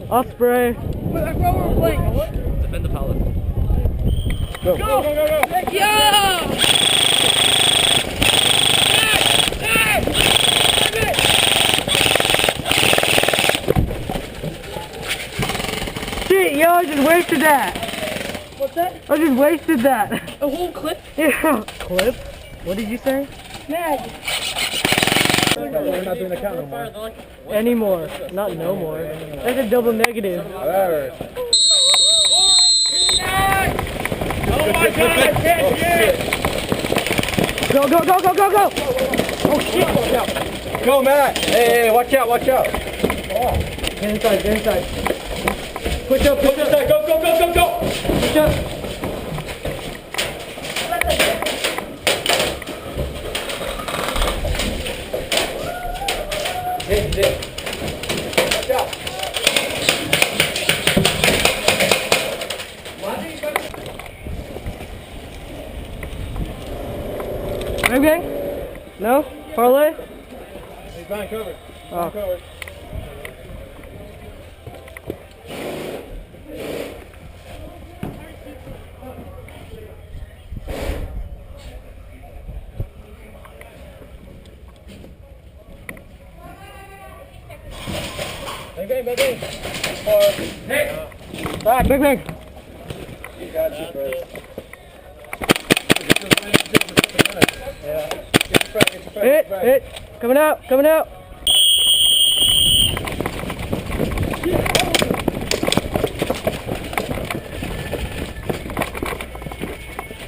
Osprey. Like what we're playing. What? Defend the pallet. Go. Go! Yeah! Shit, yo, I just wasted that. What's that? I just wasted that. A whole clip? Yeah. Clip? What did you say? Mag. We're not doing the count no more. Anymore. Not no more. That's a double negative. Whatever. Oh my god, I can't get Go, go, go, go, go, go! Oh shit! Go, Matt! Hey, watch out, watch out! Get inside, get inside. Push up, push up. Go, go, go, go, go! Push up. Hit. Watch out! Okay? No? Parlay? He's behind cover. Oh. Cover. Bang. Hey! Back, big, big. You got you, bro. Yeah. Hit. Coming out, coming out.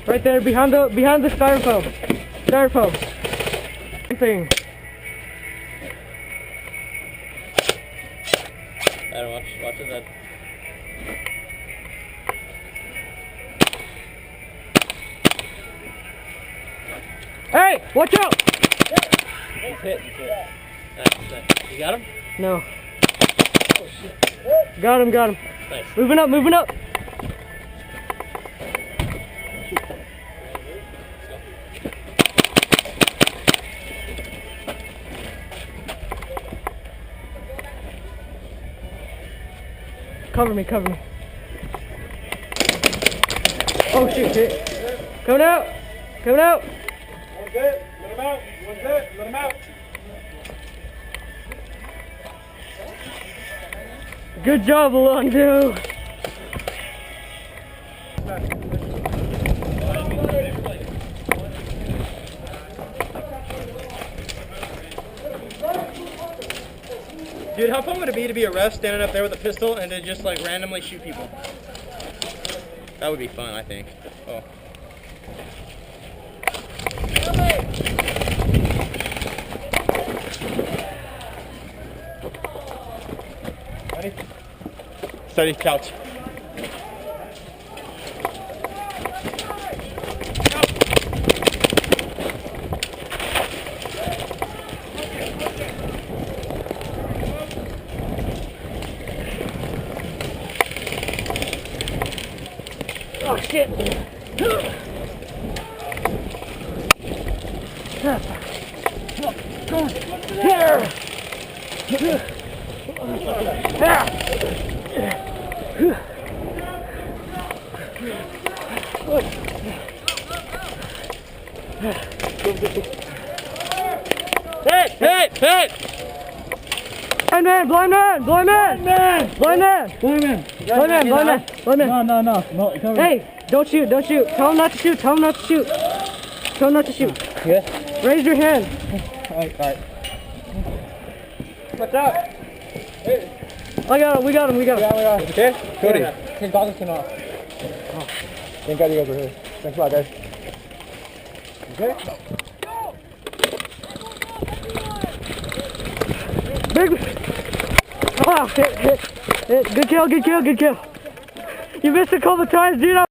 Right there, behind the styrofoam. Styrofoam. Thing. Adam, watch it. Hey, watch out! He's hit. You got him? No. Got him. Nice. Moving up. Cover me. Oh shit. Coming out. One's hit. Let him out. One's hit. Let him out. Good job, Alonzo. Dude, how fun would it be a ref standing up there with a pistol and to just like randomly shoot people? That would be fun, I think. Oh. Ready? Steady, couch. Oh shit. Here. Hit! Blind man! No. Hey, don't shoot. Tell him not to shoot. Yeah. Raise your hand. Alright. Watch out. I got him, we got him. Yeah. Okay? Cody. His goggles came off. Thank God you guys were here. Thanks a lot, guys. Okay? Big. Oh, hit. Good kill. You missed a couple times, dude.